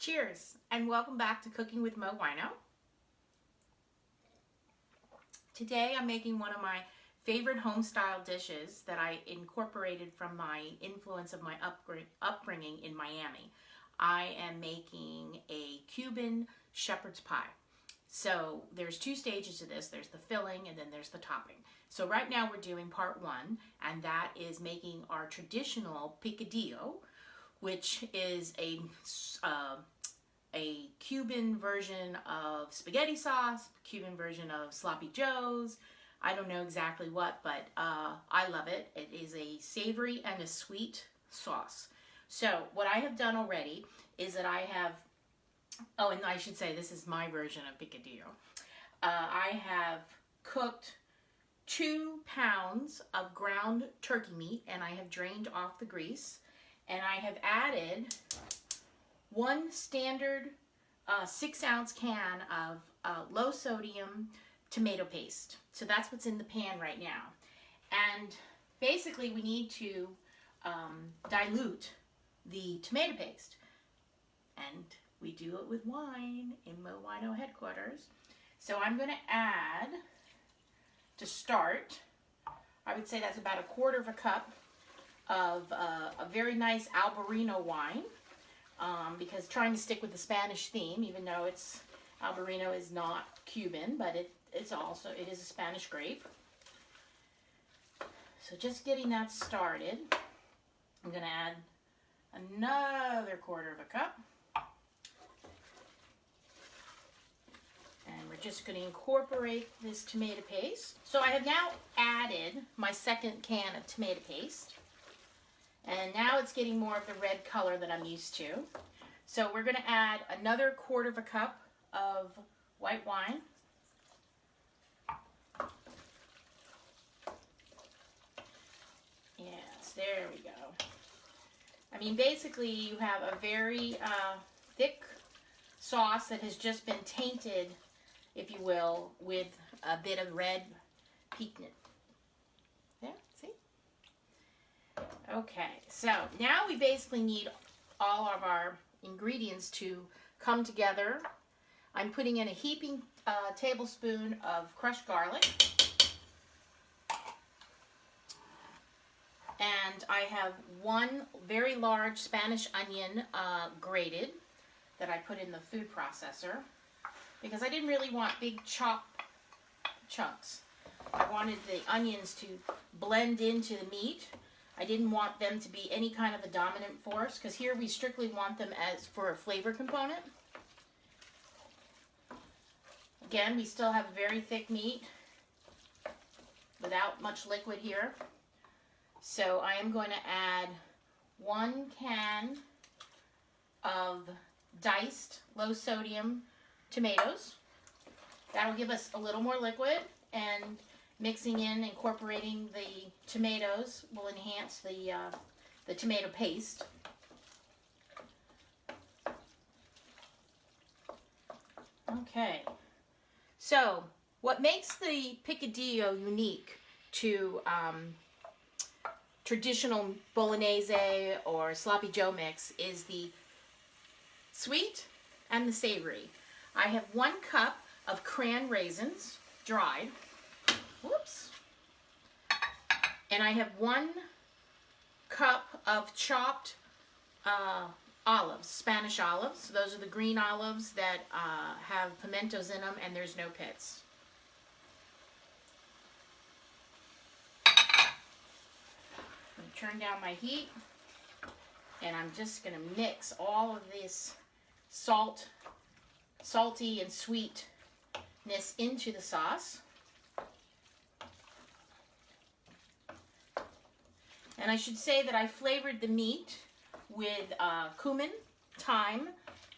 Cheers, and welcome back to Cooking with MoWino. Today I'm making one of my favorite home-style dishes that I incorporated from my influence of my upbringing in Miami. I am making a Cuban shepherd's pie. So there's two stages to this. There's the filling and then there's the topping. So right now we're doing part one, and that is making our traditional picadillo, which is a Cuban version of spaghetti sauce, Cuban version of sloppy joes. I don't know exactly what, but I love it. It is a savory and a sweet sauce. So what I have done already is that I have, oh, and I should say this is my version of picadillo. I have cooked 2 pounds of ground turkey meat, and I have drained off the grease. And I have added 1 standard 6-ounce can of low sodium tomato paste. So that's what's in the pan right now. And basically we need to dilute the tomato paste. And we do it with wine in MoWino headquarters. So I'm going to add, to start, I would say that's about 1/4 cup of a very nice Albarino wine, because trying to stick with the Spanish theme, even though Albarino is not Cuban, but it is a Spanish grape. So just getting that started, I'm going to add another 1/4 cup. And we're just going to incorporate this tomato paste. So I have now added my 2nd can of tomato paste. And now it's getting more of the red color that I'm used to. So we're going to add another 1/4 cup of white wine. Yes, there we go. I mean, basically you have a very thick sauce that has just been tainted, if you will, with a bit of red piquant. Yeah, see? Okay, so now we basically need all of our ingredients to come together. I'm putting in a heaping tablespoon of crushed garlic. And I have 1 very large Spanish onion grated that I put in the food processor, because I didn't really want big chunks. I wanted the onions to blend into the meat. I didn't want them to be any kind of a dominant force, because here we strictly want them as for a flavor component. Again, we still have a very thick meat without much liquid here. So I am going to add 1 can of diced low sodium tomatoes. That'll give us a little more liquid, and mixing in, incorporating the tomatoes will enhance the tomato paste. Okay, so what makes the picadillo unique to traditional bolognese or sloppy joe mix is the sweet and the savory. I have 1 cup of cran raisins, dried. Whoops. And I have 1 cup of chopped olives, Spanish olives. Those are the green olives that have pimentos in them, and there's no pits. I'm going to turn down my heat, and I'm just going to mix all of this salty and sweetness into the sauce. And I should say that I flavored the meat with cumin, thyme,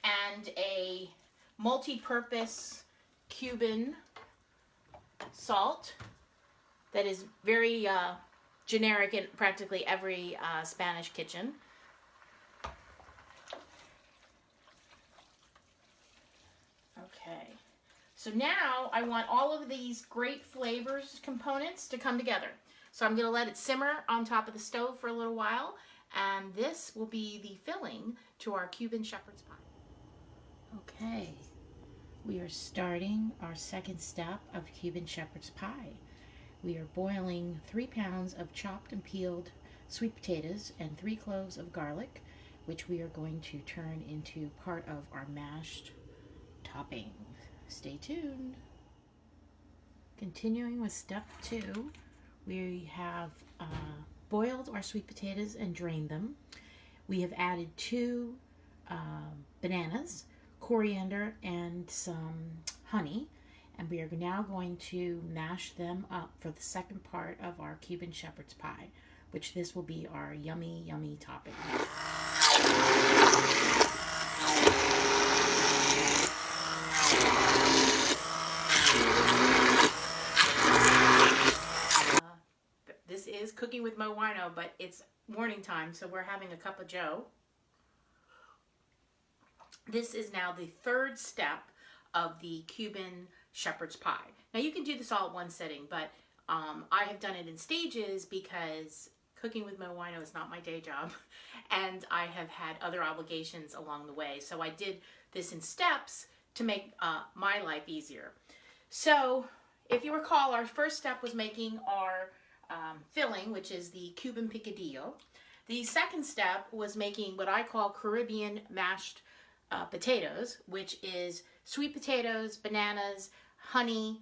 and a multi-purpose Cuban salt that is very generic in practically every Spanish kitchen. Okay, so now I want all of these great flavors components to come together. So I'm going to let it simmer on top of the stove for a little while, and this will be the filling to our Cuban shepherd's pie. Okay, we are starting our second step of Cuban shepherd's pie. We are boiling 3 pounds of chopped and peeled sweet potatoes and 3 cloves of garlic, which we are going to turn into part of our mashed topping. Stay tuned. Continuing with step 2, we have boiled our sweet potatoes and drained them. We have added 2 bananas, coriander, and some honey, and we are now going to mash them up for the second part of our Cuban shepherd's pie, which this will be our yummy, yummy topping. This is Cooking with MoWino, but it's morning time, so we're having a cup of joe. This is now the third step of the Cuban shepherd's pie. Now you can do this all at one sitting, but I have done it in stages because Cooking with MoWino is not my day job, and I have had other obligations along the way. So I did this in steps to make my life easier. So if you recall, our first step was making our filling, which is the Cuban picadillo. The second step was making what I call Caribbean mashed potatoes, which is sweet potatoes, bananas, honey,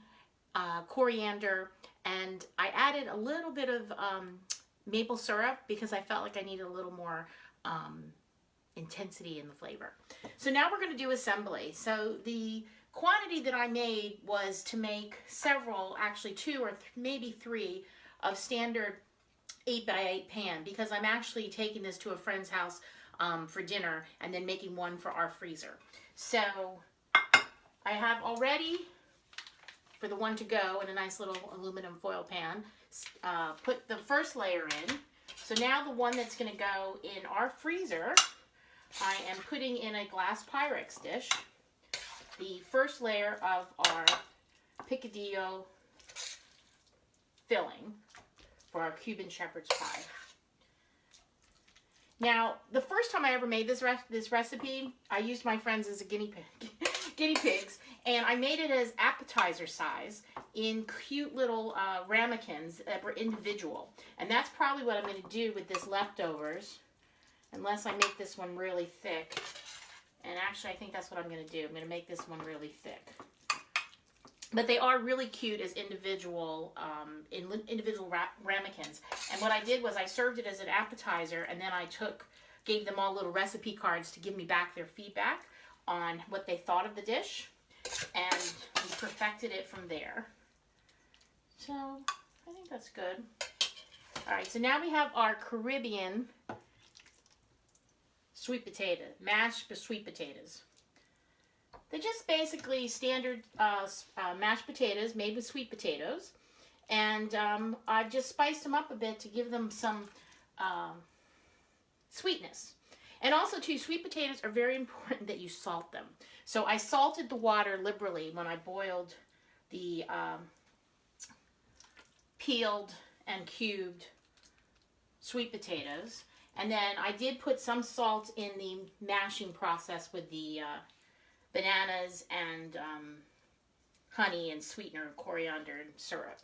coriander, and I added a little bit of maple syrup because I felt like I needed a little more intensity in the flavor. So now we're going to do assembly. So the quantity that I made was to make several, actually 2 or maybe 3 of standard 8x8 pan, because I'm actually taking this to a friend's house for dinner and then making one for our freezer. So I have already, for the one to go in a nice little aluminum foil pan, put the first layer in. So now the one that's going to go in our freezer, I am putting in a glass Pyrex dish the first layer of our picadillo filling for our Cuban shepherd's pie. Now, the first time I ever made this recipe, I used my friends as a guinea pigs, and I made it as appetizer size in cute little ramekins that were individual. And that's probably what I'm going to do with this leftovers, unless I make this one really thick. And actually, I think that's what I'm going to do. I'm going to make this one really thick. But they are really cute as individual ramekins. And what I did was I served it as an appetizer, and then I gave them all little recipe cards to give me back their feedback on what they thought of the dish, and we perfected it from there. So I think that's good. All right, so now we have our Caribbean sweet potato, mashed sweet potatoes. They're just basically standard mashed potatoes made with sweet potatoes. And I've just spiced them up a bit to give them some sweetness. And also, too, sweet potatoes are very important that you salt them. So I salted the water liberally when I boiled the peeled and cubed sweet potatoes. And then I did put some salt in the mashing process with the bananas and honey and sweetener, coriander and syrup.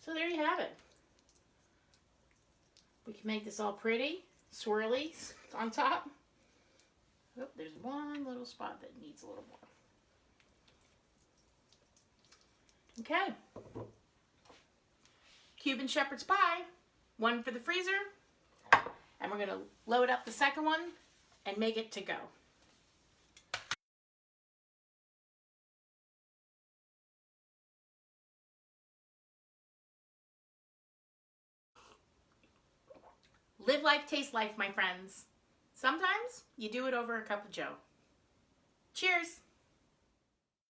So there you have it. We can make this all pretty, swirly on top. Oh, there's one little spot that needs a little more. Okay. Cuban shepherd's pie. One for the freezer. And we're going to load up the second one and make it to go. Live life, taste life, my friends. Sometimes you do it over a cup of joe. Cheers!